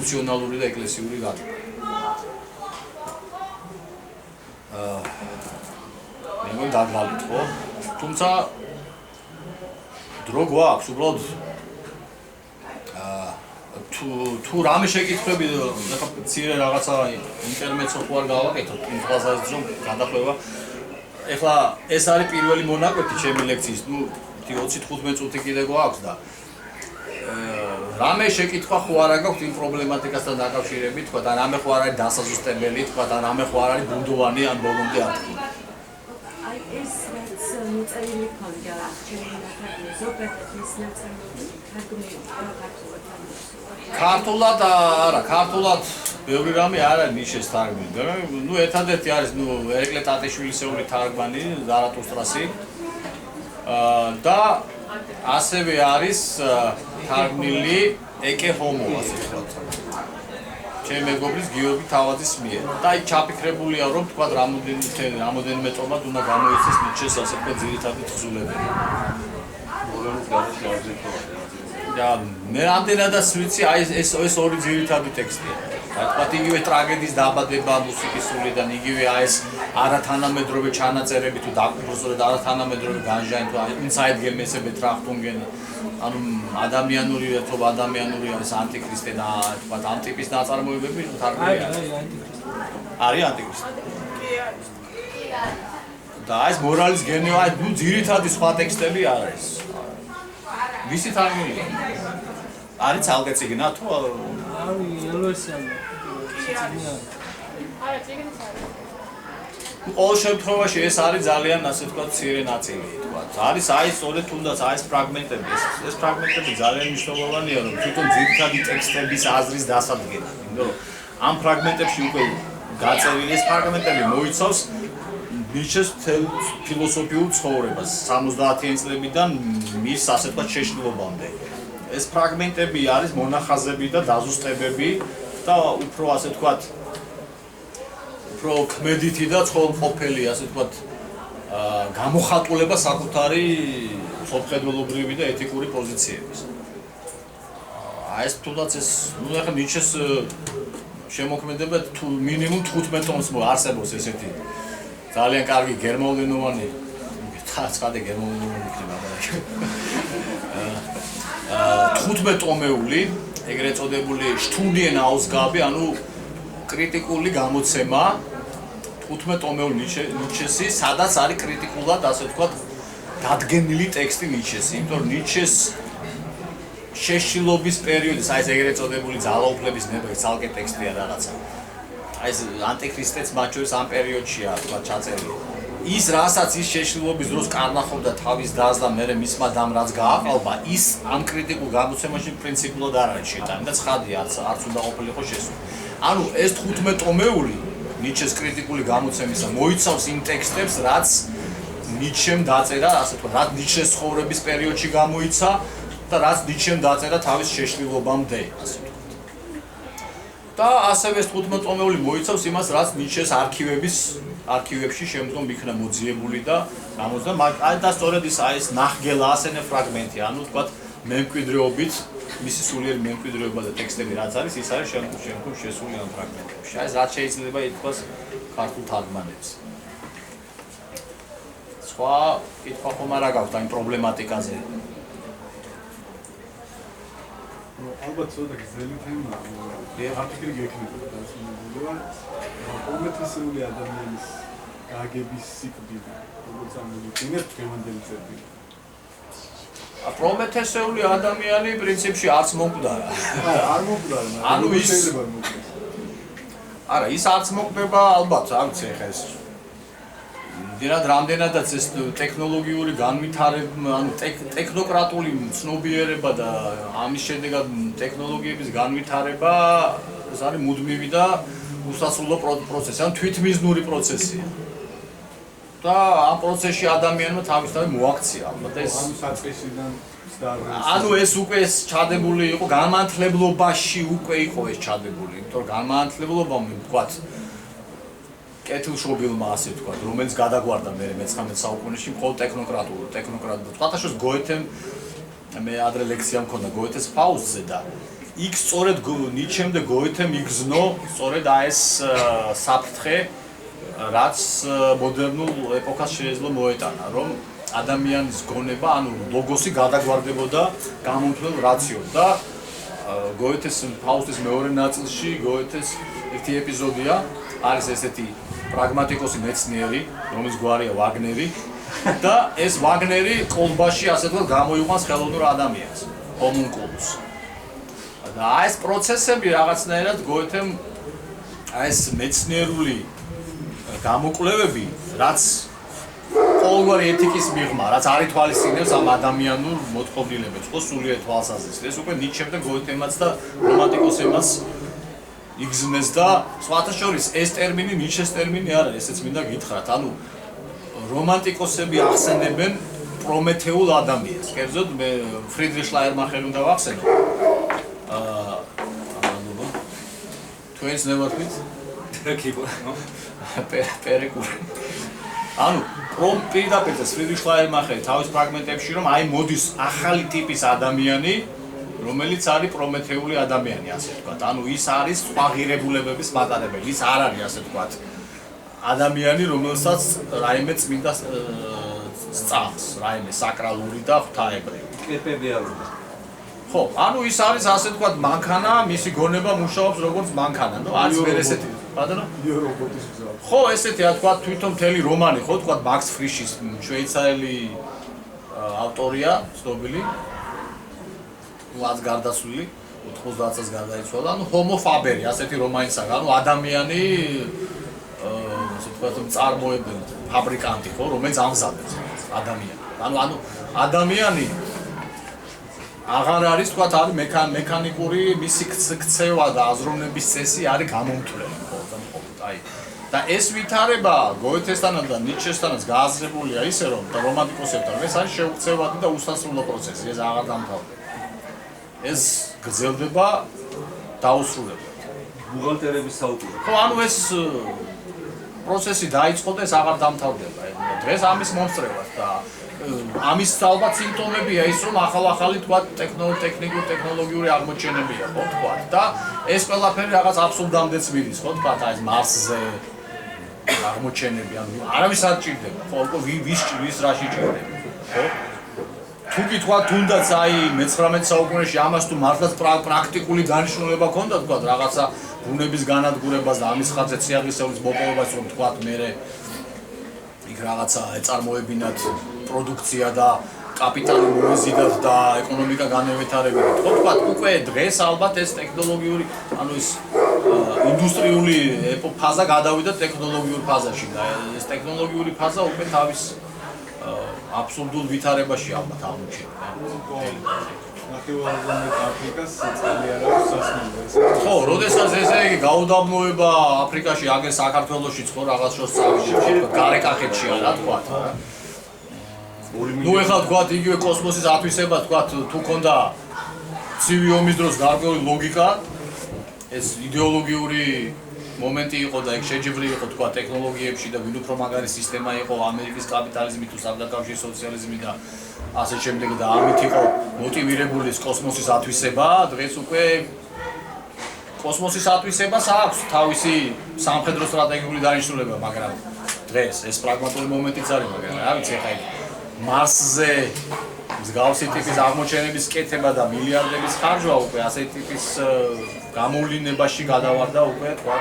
ფუნქციონალური და ეკლესიური გატვირთვა. მე მგონი დაგვალით ხო? თუმცა დრო გვაქვს უბრალოდ თუ რამე შეკითხვები ახლა მცირე რაღაცა ინტერმეცო ხო არ გავაკეთოთ იმ ფაზაზით რომ გადახვევა ეხლა ეს არის პირველი მონაკვეთი ჩემი ლექციის ნუ 20-15 წუთი კიდე გვაქვს და რამე შეკითხვა ხო არა გაქვთ იმ პრობლემატიკასთან დაკავშირებით თქვა და რამე ხო არ არის დასაზუსტებელი თქვა და რამე ხო არ არის ბუნდოვანი ან ბოლომდე ათქმა აი ეს რაც მოწერილი ქონდა ჩემი ნახატი ზოგადად ის ნაწარმოები ქართულად არა, ქართულად ბევრი რამე არ არის ნიშეს თარგმნილი. ნუ ერთადერთი არის ნუ ერეკლე ტატიშვილისეული თარგმანი ზარათუსტრასი. და ასევე არის თარგმნილი ეკე ჰომო ასე ვთქვათ. ჩემი მეგობრის გიორგი თავაძის მიერ. და აი ჩაფიქრებულია რომ თქვა რამოდენიმე ტომად უნდა გამოიცეს ნიშეს ასე ვთქვათ ძირითადი თხზულებები. და მე ამდენადაც ვიცი აი ეს ორი ძირითადი ტექსტია. თქვათ იგივე ტრაგედიის დაბადება მუსიკისულიდან იგივე აი ეს არათანამედროვე ჩანაწერები თუ დაკვირვებულად არათანამედროვე განჟანი თუ ინსაიდ გემესები ტრახტუნგენი ანუ ადამიანური ერთობა ადამიანური არის ანტიქრისტე და თქვათ ამ ტიპის ნაწარმოებები თარგმნილია. არის ანტიქრისტე. და ეს მორალის გენეო აი ნუ ძირითადი სხვა ტექსტები არის. ვისი თარგმნილია? არის ცალკე წიგნა თუ ყოველ შემთხვევაში ეს არის ძალიან ასე ვთქვათ მცირე ნაწილი თქვათ. არის აი სწორედ თუნდაც აი ეს ფრაგმენტები ეს ფრაგმენტები ძალიან მნიშვნელოვანია რომ თვითონ ძირითადი ტექსტების აზრის დასადგენად. იმიტომ რომ ამ ფრაგმენტებში უკვე გაწერილი ეს ფრაგმენტები მოიცავს ნიშეს ფილოსოფიურ ცხოვრებას 70-იან წლებიდან მის ასე ვთქვათ შეშლილობამდე. ეს ფრაგმენტები არის მონახაზები და დაზუსტებები და უფრო ასე ვთქვათ უფრო ქმედითი და ცხოველმყოფელი ასე ვთქვათ გამოხატულება საკუთარი სოფხედველობრივი და ეთიკური პოზიციების. აი ეს თუნდაც ეს ნუ ახლა ნიშეს შემოქმედება თუ მინიმუმ 15 ტომს არსებობს ესეთი ძალიან კარგი გერმანულენოვანი ცხადე გერმანულენოვანი იქნება და 15 ტომეული ეგრეთ წოდებული შტუდიენ აუსგაბი ანუ კრიტიკული გამოცემა 15 ტომეული ნიშესი სადაც არის კრიტიკულად ასე ვთქვათ დადგენილი ტექსტი ნიშესი იმიტომ რომ ნიშეს შეშლილობის პერიოდის აი ეს ეგრეთ წოდებული ძალაუფლების ნება ეს ცალკე ტექსტია რაღაცა აი ეს ანტიქრისტეც მათ შორის ამ პერიოდშია თქვა ჩაწერილი. ის რასაც ის შეშლილობის დროს კარნახობდა თავის დას და მერე მისმა დამ რაც გააყალბა, ის ამ კრიტიკულ გამოცემაში პრინციპულად არ არის შეტანილი და ცხადია არც უნდა ყოფილიყო შესული. ანუ ეს 15 ტომეული ნიჩეს კრიტიკული გამოცემისა მოიცავს იმ ტექსტებს, რაც ნიჩემ დაწერა, ასე ვთქვათ, რაც ნიჩეს ცხოვრების პერიოდში გამოიცა და რაც ნიჩემ დაწერა თავის შეშლილობამდე, ასე ვთქვათ. და ასევე ეს 15 ტომეული მოიცავს იმას, რაც ნიშეს არქივებში შემდგომ იქნა მოძიებული და გამოსდა. და სწორედ ის აი ეს ნახგელა ასენე ფრაგმენტი, ანუ ვთქვათ, მემკვიდრეობით, მისი სულიერი მემკვიდრეობა და ტექსტები რაც არის, ის არის შემდგომ შესული ამ ფრაგმენტებში. აი ეს რაც შეიძლება ითქვას ქართულ თარგმანებს. სხვა კითხვა ხომ არა გაქვთ ამ პრობლემატიკაზე? ალბათ ცოტა გზელი თემაა. აფიქრი გექნება დასმულობა. პრომეთესეული ადამიანის გაგების სიკვდილი, როგორც ამოგვიდგენთ დღევანდელი წლები. პრომეთესეული ადამიანი პრინციპში არც მოკვდარა. არ მოკვდარა, ანუ ის შეიძლება მოკვდეს. არა, ის არც მოკვდება ალბათ, არ ვიცი ხა ეს. რამდენადაც ეს ტექნოლოგიური განვითარება, ანუ ტექნოკრატული ცნობიერება და ამის შედეგად ტექნოლოგიების განვითარება ეს არის მუდმივი და უსასრულო პროცესი, ანუ თვითმიზნური პროცესია. და ამ პროცესში ადამიანმა თავისთავად მოაქცია, ალბათ ეს ანუ საწყისიდან ანუ ეს უკვე ეს ჩადებული იყო განმანათლებლობაში უკვე იყო ეს ჩადებული, იმიტომ რომ განმანათლებლობა ვთქვათ კეთილშობილმა ასე ვთქვათ, რომელიც გადაგვარდა მე 19 საუკუნეში მხოლოდ ტექნოკრატული. თქვათაშორის გოეთემ მე ადრე ლექცია მქონდა გოეთეს ფაუსტზე და იქ სწორედ ნიჩემ და გოეთემ იგზნო სწორედ ეს საფრთხე, რაც მოდერნულ ეპოქას შეიძლება მოეტანა, რომ ადამიანის გონება, ანუ ლოგოსი გადაგვარდებოდა გამომთვლელ რაციოდ და გოეთეს ფაუსტის მეორე ნაწილში გოეთეს ერთი ეპიზოდია, არის ესეთი პრაგმატიკოსი მეცნიერი, რომელიც გვარია ვაგნერი და ეს ვაგნერი ყოლბაში ასე თქვა გამოიყვანს ხელოვნურ ადამიანს, ჰომუნკულუსს. და ეს პროცესები რაღაცნაირად გოეთემ ეს მეცნიერული გამოკვლევები, რაც ყოველგვარი ეთიკის მიღმა, რაც არ ითვალისწინებს ამ ადამიანურ მოწყობილობებს, ხო სულიერ თვალსაზრისით. ეს უკვე ნიჩემ და გოეთემაც და რომანტიკოსებმაც იგზნეს და სხვათა შორის ეს ტერმინი ნიჩეს ტერმინი არ არის, ესეც მინდა გითხრათ. ანუ რომანტიკოსები ახსენებენ პრომეთეულ ადამიანს. კერძოდ მე ფრიდრიხ შლაიერმახერი უნდა ვახსენო. Twins never fit. პერეკური. ანუ პირდაპირ ფრიდრიხ შლაიერმახერი თავის ფრაგმენტებში რომ აი მოდის ახალი ტიპის ადამიანი, რომელიც არის პრომეთეული ადამიანი, ასე ვთქვათ. ანუ ის არის სხვა ღირებულებების მატარებელი. ის არ არის ასე ვთქვათ ადამიანი, რომელსაც რაიმე წმინდა სწავს, რაიმე საკრალური და ღვთაებრივი. კრეპები არ უნდა. ხო, ანუ ის არის ასე ვთქვათ მანქანა, მისი გონება მუშაობს როგორც მანქანა. ნუ არის ვერ ესეთი, ბატონო? რობოტის გზა. ხო, ესეთი რა თქვა თვითონ მთელი რომანი, ხო, თქვა მაქს ფრიშის შვეიცარიელი ავტორია, ცნობილი. რაც გარდაცვლილი 90 წელს გარდაიცვალა, ანუ ჰომო ფაბერი, ასეთი რომანის აქვს, ანუ ადამიანი ასე ვთქვათ წარმოებენ ფაბრიკანტი, ხო, რომელიც ამზადებს ადამიანს. ანუ ადამიანი აღარ არის, ვთქვათ, არის მექანიკური მისი ქცევა და აზროვნების წესი არის გამომთვლელი, ხო, აი. და ეს ვითარება გოეთესთანაც და ნიჩესთანაც გააზრებულია ისე, რომ და რომანტიკოსებთან ეს არის შეუქცევადი და უსასრულო პროცესი, ეს აღარ დამთავრდება. ეს გრძელდება დაუსრულებლად. ბუღალტერების საუკუნე. ხო, ანუ ეს პროცესი დაიწყო და ეს აღარ დამთავრდება. დღეს ამის მომსწრევად და ამის ალბათ სიმპტომებია ის, რომ ახალ-ახალი თქვა ტექნოლოგიური აღმოჩენებია, ხო თქვა და ეს ყველაფერი რაღაც აბსურდამდეც მიდის, ხო თქვა, აი ეს მარსზე აღმოჩენები, ანუ არავის არ ჭირდება, ხო, ვის რაში ჭირდება, ხო? თუ გითხრა თუნდაც აი მე-19 საუკუნეში ამას თუ მართლაც პრაქტიკული დანიშნულება ჰქონდა თქვა რაღაცა ბუნების განადგურებას და ამის ხარჯზე ციაღისეულის მოპოვებას რომ თქვა მე იქ რაღაცა ეწარმოებინათ პროდუქცია და კაპიტალი მოეზიდათ და ეკონომიკა განევითარებინათ. ხო თქვა უკვე დღეს ალბათ ეს ტექნოლოგიური ანუ ეს ინდუსტრიული ფაზა გადავიდა ტექნოლოგიურ ფაზაში და ეს ტექნოლოგიური ფაზა უკვე თავის აბსურდულ ვითარებაში ალბათ აღმოჩნდა. ნახევარგამეთ აფრიკას წელი არ აქვს სასმელს. ხო, როდესაც ესე იგი გაუდაბნოება აფრიკაში, აგერ საქართველოშიც ხო რაღაც შორს წავიდა, გარეკახეთშია რა თქვა. ნუ ეხლა თქვა იგივე კოსმოსის ათვისება თქვა თუ ქონდა ცივი ომის დროს გარკვეული ლოგიკა, ეს იდეოლოგიური მომენტი იყო და ეგ შეჯიბრი იყო თქვა ტექნოლოგიებში და ვინ უფრო მაგარი სისტემა იყო ამერიკის კაპიტალიზმი თუ საბჭოთა სოციალიზმი და ასე შემდეგ და ამით იყო მოტივირებული კოსმოსის ათვისება. დღეს უკვე კოსმოსის ათვისებას აქვს თავისი სამხედრო სტრატეგიული დანიშნულება, მაგრამ დღეს ეს პრაგმატული მომენტიც არის, მაგრამ რა ვიცი ხა მარსზე მსგავსი ტიპის აღმოჩენების კეთება და მილიარდების ხარჯვა უკვე ასეთი ტიპის გამოვლინებაში გადავარდა უკვე თქვა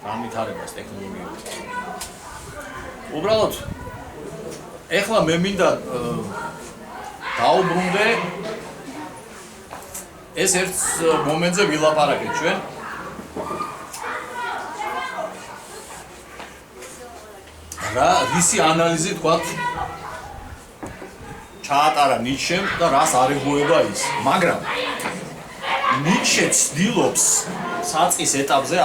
განვითარებას ტექნოლოგიურად. უბრალოდ ეხლა მე მინდა დაუბრუნდე ეს ერთ მომენტზე ვილაპარაკეთ ჩვენ. რა რისი ანალიზი თქვა ჩაატარა ნიჩემ და რას არეგუება ის. მაგრამ ნიჩე ცდილობს საწყის ეტაპზე,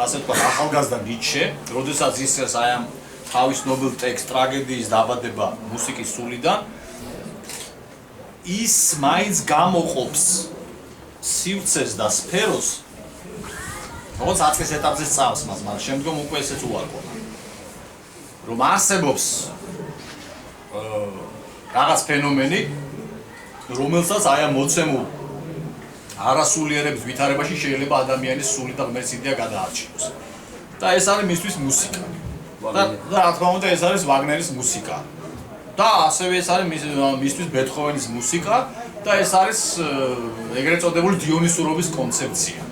ასე თქვა, ახალგაზრდა ნიჩე, როდესაც ისეს აი ამ თავის ნობელ ტექსტ ტრაგედიის დაბადება მუსიკის სულიდან, ის მაინც გამოყოფს სივრცეს და სფეროს, როგორც საწყის ეტაპზე სწავს მას, მაგრამ შემდგომ უკვე ესეც უარყოფა. რომ არსებობს რაღაც ფენომენი, რომელსაც აი ამ მოცემულ არასულიერების ვითარებაში შეიძლება ადამიანის სული და ღმერთის იდეა გადაარჩინოს. და ეს არის მისთვის მუსიკა. და რა თქმა უნდა ეს არის ვაგნერის მუსიკა. და ასევე ეს არის მისთვის ბეთჰოვენის მუსიკა და ეს არის ეგრეთ წოდებული დიონისურობის კონცეფცია.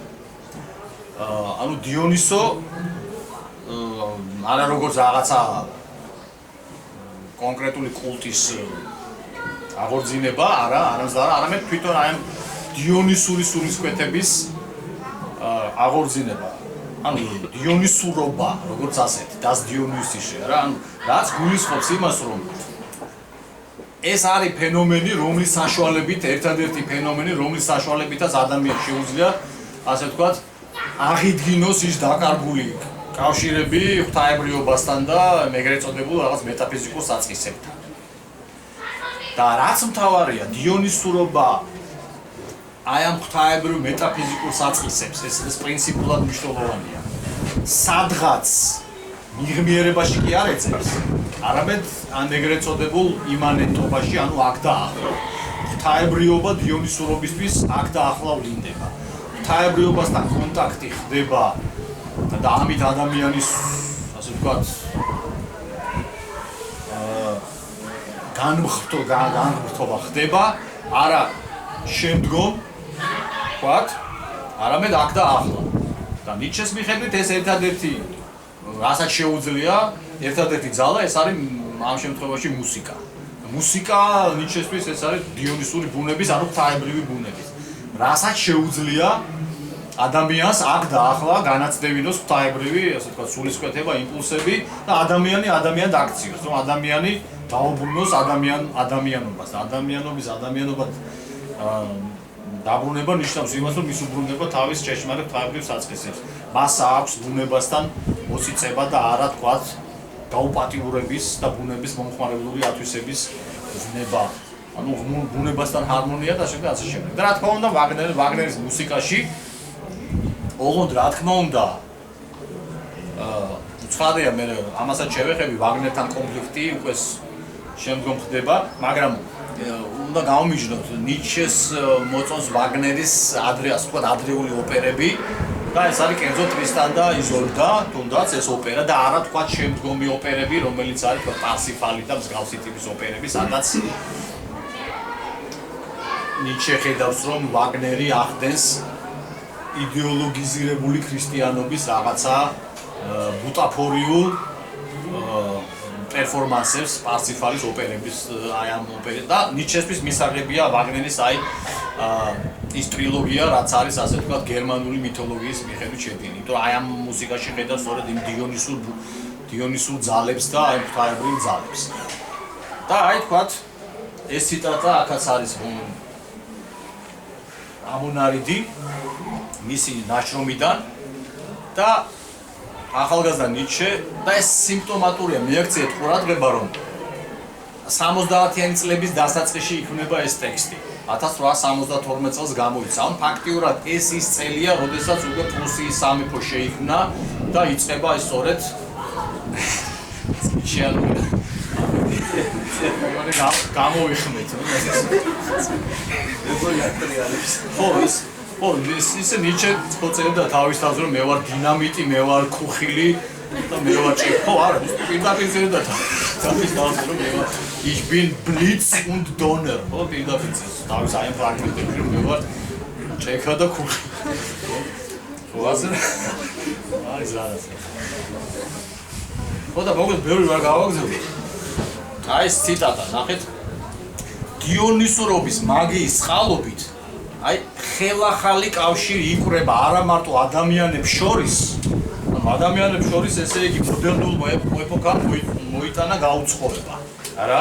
ანუ დიონისო არა როგორც რაღაცა კონკრეტული კულტის აღორძინება, არამედ თვითონ აი დიონისური სულისკვეთების აღორძინება. ანუ დიონისურობა, როგორც ასეთი, das Dionysische, რა, ანუ რაც გულისხმობს იმას, რომ ეს არის ფენომენი, რომლის საშუალებით, ერთადერთი ფენომენი, რომლის საშუალებითაც ადამიანს შეუძლია, ასე ვთქვათ, აღიდგინოს ის დაკარგული კავშირები ღვთაებრიობასთან და ეგრეთ წოდებულ რაღაც მეტაფიზიკურ საწყისებთან. და რაც მთავარია, დიონისურობა აი ამ ღვთაებრიო მეტაფიზიკურ საწყისებს, ეს პრინციპულად მნიშვნელოვანია. სადღაც მიღმიერებაში კი არ ეწევს, არამედ ან ეგრეთ წოდებულ იმანენტობაში, ანუ აქ და ახლა. ღვთაებრიობა დიონისურობისთვის აქ და ახლა ვლინდება. ღვთაებრიობასთან კონტაქტი ხდება და ამით ადამიანის, ასე ვთქვათ, განმხრთობა ხდება, არა შემდგომ, ვთქვათ, არამედ აქ და ახლა. და ნიჩეს მიხედვით ეს ერთადერთი რასაც შეუძლია, ერთადერთი ძალა ეს არის ამ შემთხვევაში მუსიკა. მუსიკა ნიჩესთვის ეს არის დიონისური ბუნების, ანუ ღვთაებრივი ბუნების. რასაც შეუძლია ადამიანს აქ და ახლა განაცდევინოს ღვთაებრივი, ასე ვთქვათ, სულისკვეთება, იმპულსები და ადამიანად აქციოს, რომ ადამიანი დაუბრუნოს ადამიანობას და ადამიანობა დაბრუნება ნიშნავს იმას, რომ ის უბრუნდება თავის ჭეშმარიტ ღვთაებრივ საწყისებს. მას აქვს ბუნებასთან მოციწება და არა თქვათ გაუპატიურების და ბუნების მომხმარებლური ათვისების ზნება. ანუ ბუნებასთან ჰარმონია და შემდეგ ასე შემდეგ. და რა თქმა უნდა, ვაგნერის მუსიკაში ოღონდ რა თქმა უნდა ცხადია მე ამასაც შევეხები ვაგნერთან კონფლიქტი უკვე შემდგომ ხდება, მაგრამ უნდა გავმიჯნოთ ნიჩეს მოწონს ვაგნერის ასე ვთქვათ ადრეული ოპერები და ეს არის კერძო ტრისტან და იზოლდა, თუნდაც ეს ოპერა და არა თქვათ შემდგომი ოპერები, რომელიც არის თქვათ პარსიფალი და მსგავსი ტიპის ოპერები, სადაც ნიჩე ხედავს, რომ ვაგნერი ახდენს იდეოლოგიზირებული ქრისტიანობის რაღაცა ბუტაფორიულ პერფორმანსებს პარსიფალის ოპერების აი ამ ოპერები და ნიჩესთვის მისაღებია ვაგნერის აი ის ტრილოგია, რაც არის ასე ვთქვათ გერმანული მითოლოგიის მიხედვით შედგენილი. იმიტომ აი ამ მუსიკაში ხედავს სწორედ იმ დიონისურ ძალებს და აი ღვთაებრივ ძალებს. და აი თქვათ ეს ციტატა აქაც არის ამონარიდი მისი ნაშრომიდან და ახალგაზრდა ნიჩე და ეს სიმპტომატურია მიაქციეთ ყურადღება რომ 70-იანი წლების დასაწყისში იქმნება ეს ტექსტი 1872 წელს გამოიცა. ან ფაქტიურად ეს ის წელია, როდესაც უკვე პრუსიის სამეფო შეიქმნა და იწყება ეს სწორედ გამოვიხმეთ. ხო, ისე ნიჩე წოწერდა თავის თავს რომ მე ვარ დინამიტი, მე ვარ ქუხილი და მე ვარ ჭი. ხო, არა, პირდაპირ წერდა თავის თავს რომ მე ვარ Ich bin Blitz und Donner. ხო, პირდაპირ წერს თავის აი ამ ფრაგმენტებში რომ მე ვარ ჭექა და ქუხი. ხო, ასე. აი ზარას. ხო და მოგეთ ბევრი რა გავაგზავნე. აი ეს ციტატა, ნახეთ. დიონისურობის მაგიის წყალობით აი ხელახალი კავშირი იკვრება არა მარტო ადამიანებს შორის, ადამიანებს შორის ესე იგი მოდერნულ ეპოქამ მოიტანა გაუწყობება. არა?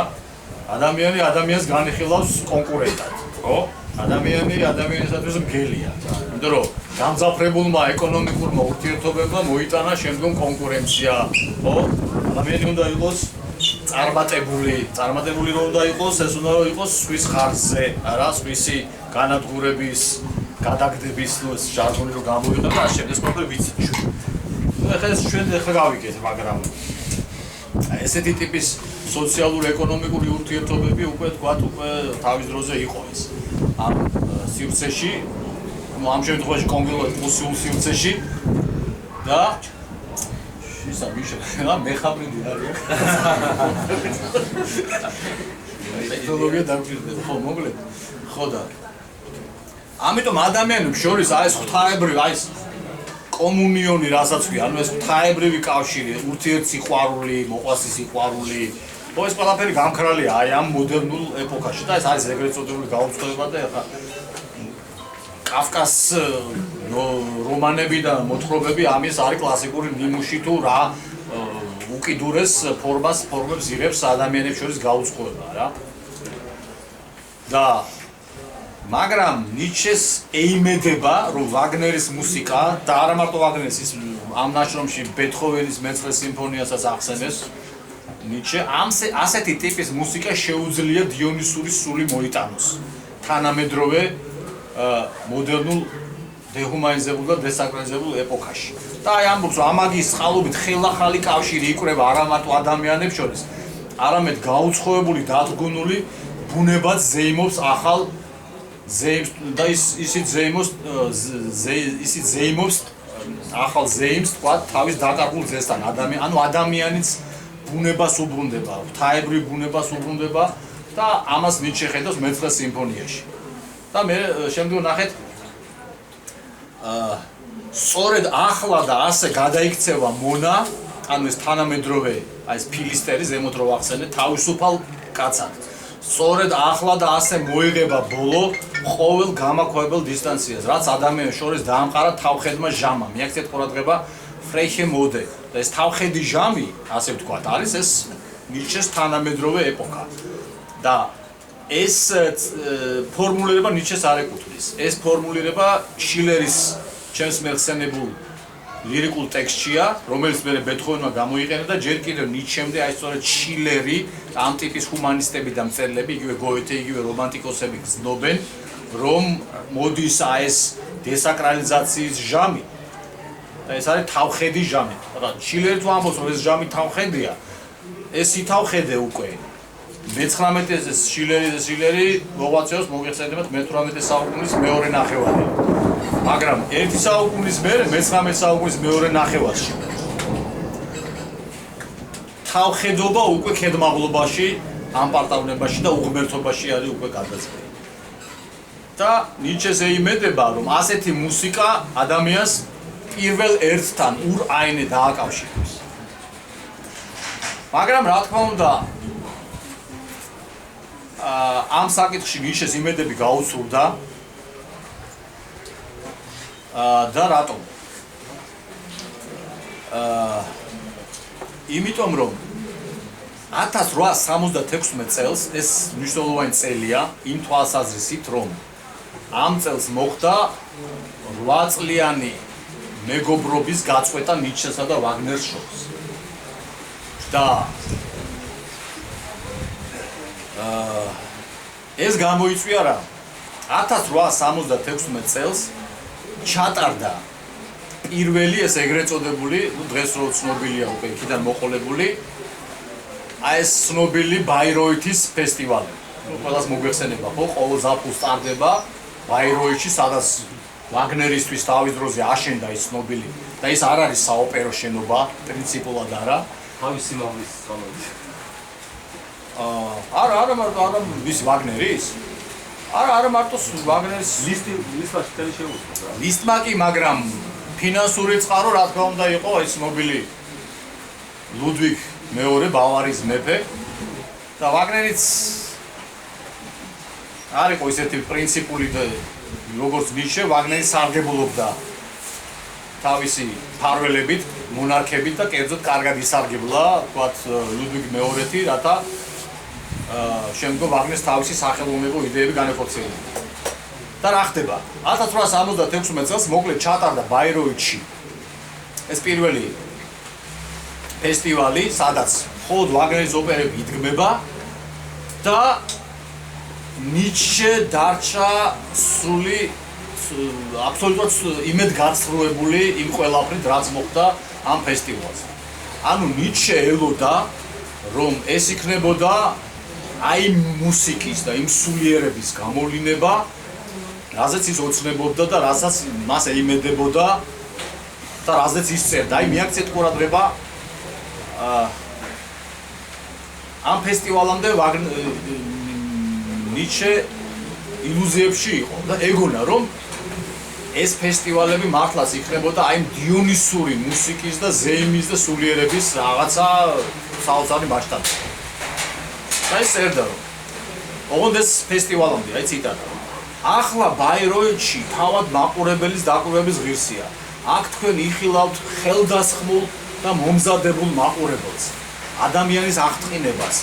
ადამიანი ადამიანს განიხილავს კონკურენტად, ხო? ადამიანისათვის მგელია. იმიტომ რომ გამძაფრებულმა ეკონომიკურმა ურთიერთობებმა მოიტანა შემდგომ კონკურენცია, ხო? ადამიანი უნდა იყოს წარმატებული რომ უნდა იყოს, ეს უნდა იყოს სვის ხარჯზე, არა, სვისი განადგურების, გადაგდების, ეს ჟარგონი რომ გამოვიდა და ასე ეს მოკლედ ვიცი. ეხლა ჩვენ გავიგეთ, მაგრამ ესეთი ტიპის სოციალურ-ეკონომიკური ურთიერთობები უკვე თქვათ, უკვე თავის დროზე იყო ეს. ამ სივრცეში ну ამ შემთხვევაში კონკრეტულად პლუსიულ სივრცეში და ისა მიშა მეხაბრიდი არის ტექნოლოგია დაგვირდება ხო მოკლედ ხო და ამიტომ ადამიანებს შორის აი ეს ღვთაებრივი აი ეს კომუნიონი რასაც ვი ანუ ეს ღვთაებრივი კავშირი ურთიერთსიყვარული მოყვასი სიყვარული ხო ეს ყველაფერი გამქრალია აი ამ მოდერნულ ეპოქაში და ეს არის ეგრეთ წოდებული გაუწყდება და ეხლა კაფკას რომანები და მოთხრობები ამის არის კლასიკური ნიმუში თუ რა უკიდურეს ფორმებს იღებს ადამიანებს შორის გაუწყდება რა და მაგრამ ნიჩეს ეიმედება რომ ვაგნერის მუსიკა და არა მარტო ვაგნერის ის ამ ნაშრომში ბეთჰოვენის მე-9 სიმფონიასაც ახსენებს ნიჩე ასეთი ტიპის მუსიკა შეუძლია დიონისური სული მოიტანოს თანამედროვე მოდერნულ დეჰუმანიზებულ და დესაკრალიზებულ ეპოქაში. და აი ამბობს რომ ამაგის წყალობით ხელახალი კავშირი იკვრება არა მარტო ადამიანებს შორის, არამედ გაუცხოებული დადგუნული ბუნებაც ზეიმობს ახალ ზეიმს და ისიც ზეიმობს ახალ ზეიმს თქვა თავის დაკარგულ ძესთან ანუ ადამიანის ბუნებას უბრუნდება, ღვთაებრივ ბუნებას უბრუნდება და ამას ნიჩე ხედავს მე-9 სიმფონიაში. და მე შემდგომ ნახეთ სწორედ ახლა და ასე გადაიქცევა მონა, ანუ ეს თანამედროვე აი ეს ფილისტერი ზემოთ რო ვახსენე თავისუფალ კაცად. სწორედ ახლა და ასე მოიღება ბოლო ყოველ გამაქვაბელ დისტანციას, რაც ადამიანებს შორის დაამყარა თავხედმა ჟამამ. მიაქცეთ ყურადღება ფრეიხე მოდე. და ეს თავხედი ჟამი, ასე ვთქვათ, არის ეს ნიჩეს თანამედროვე ეპოქა. და ეს ფორმულირება ნიჩეს არ ეკუთვნის. ეს ფორმულირება შილერის ჩემს მეხსენებულ ლირიკულ ტექსტშია, რომელიც მე ბეთჰოვენმა გამოიყენა და ჯერ კიდევ ნიჩემდე აი სწორედ შილერი, ამ ტიპის ჰუმანისტები და მწერლები, იგივე გოეთე, იგივე რომანტიკოსები გრძნობენ, რომ მოდის აი ეს დესაკრალიზაციის ჟამი და ეს არის თავხედი ჟამი. და შილერი თუ ამბობს, რომ ეს ჟამი თავხედია, ეს ითავხედე უკვე მე-19 შილერი მოღვაწეობს მოგეხსენებათ მე-18 საუკუნის მეორე ნახევარი. მაგრამ ერთი საუკუნის მერე მე-19 საუკუნის მეორე ნახევარში თავხედობა უკვე ქედმაღლობაში, ამპარტავნებაში და უღმერთობაში არის უკვე გადაწყდილი. და ნიჩეს ეიმედება, რომ ასეთი მუსიკა ადამიანს პირველ ერთთან ურ-აინე დააკავშირებს. მაგრამ რა თქმა უნდა ამ საკითხში ნიჩეს იმედები გაუცურდა და რატომ? იმიტომ რომ 1876 წელს ეს მნიშვნელოვანი წელია იმ თვალსაზრისით, რომ ამ წელს მოხდა 8 წლიანი მეგობრობის გაწყვეტა ნიჩესა და ვაგნერს შორის. და ეს გამოიწვია რა 1876 წელს ჩატარდა პირველი ეს ეგრეთ წოდებული, დღეს რო ცნობილია უკვე იქიდან მოყოლებული, აი ეს ცნობილი ბაიროითის ფესტივალი. ყველას მოგვეხსენება ხო, ყოველ ზაფხულს ტარდება ბაიროითში, სადაც ვაგნერისთვის თავის დროზე აშენდა ის ცნობილი და ის არ არის საოპერო შენობა, პრინციპულად არა. თავის სიმაღლის სწავლობთ. არა მარტო ის ვაგნერის? არა მარტო ვაგნერის ლისტმა შეთელი შეუძლია. ლისტმა კი, მაგრამ ფინანსური წყარო რა თქმა უნდა იყო ის ცნობილი ლუდვიგ მეორე ბავარიის მეფე და ვაგნერიც არ იყო ისეთი პრინციპული და როგორც ნიჩე ვაგნერი სარგებლობდა თავისი ფარველებით, მონარქებით და კერძოდ კარგად ისარგებლა, თქვათ ლუდვიგ მეორეთი, რათა შემდგომ ვაგნერს თავისი სახელოვნებო იდეები განეხორციელებდა. და რა ხდება? 1876 წელს მოკლედ ჩატარდა ბაიროითში ეს პირველი ფესტივალი, სადაც მხოლოდ ვაგნერის ოპერები იდგმება და ნიჩე დარჩა სრული აბსოლუტურად იმედგაცრუებული იმ ყველაფრით, რაც მოხდა ამ ფესტივალზე. ანუ ნიჩე ელოდა, რომ ეს იქნებოდა აი მუსიკის და იმ სულიერების გამოვლინება, რაზეც ის ოცნებობდა და რასაც მას ეიმედებოდა და რაზეც ის წერდა. აი მიაქცეთ ყურადღება ამ ფესტივალამდე ნიჩე ილუზიებში იყო და ეგონა რომ ეს ფესტივალები მართლაც იქნებოდა აი დიონისური მუსიკის და ზეიმის და სულიერების რაღაცა საოცარი მასშტაბი. და ის წერდა რომ ოღონდ ეს ფესტივალამდე აი ციტატა ახლა ბაიროეთში თავად მაყურებელის დაკვირვების ღირსია. აქ თქვენ იხილავთ ხელდასხმულ და მომზადებულ მაყურებელს, ადამიანის აღტყინებას,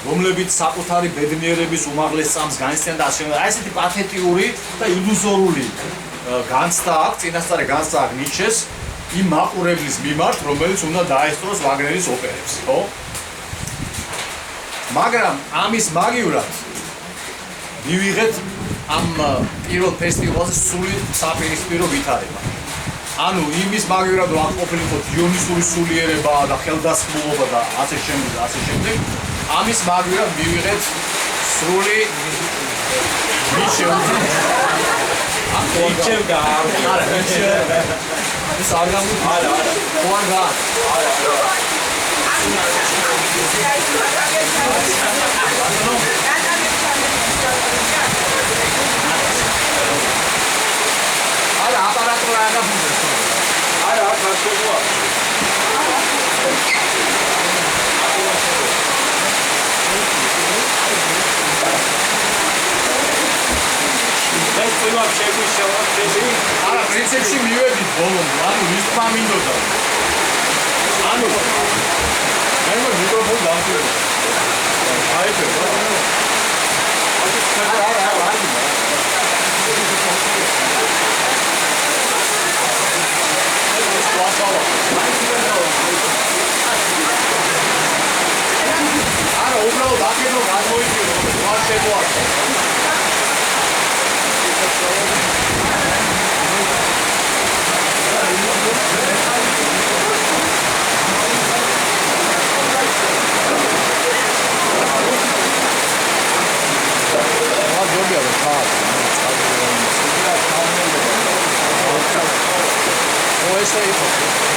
რომლებიც საკუთარი ბედნიერების უმაღლეს წამს განიცდიან და ასე. აი ესეთი პათეტიური და ილუზორული განცდა აქვს, წინასწარი განცდა აქვს ნიჩეს იმ მაყურებლის მიმართ, რომელიც უნდა დაესწროს ვაგნერის ოპერებს, ხო? მაგრამ ამის მაგივრად მივიღეთ ამ პირველ ფესტივალზე სული საპირისპირო ვითარება. ანუ იმის მაგივრად რომ აქ ყოფილიყო დიონისური სულიერება და ხელდასხმულობა და ასე შემდეგ, ამის მაგივრად მივიღეთ სრული ნიჩე ეს არ გამოდის. არა. არა, აპარატურა არ გამოდის. არა, გასწორია. ეს ყველა შეგვიშალა წელი. არა, პრინციპში მივედით ბოლომდე, ანუ ის თქმა მინდოდა. ანუ მე მიკროფონი დავწერე. აიფე. არა. არა, უბრალოდ აქედო გამოიწვიო, რა შეგვაქვს. Oi, isso aí, pô.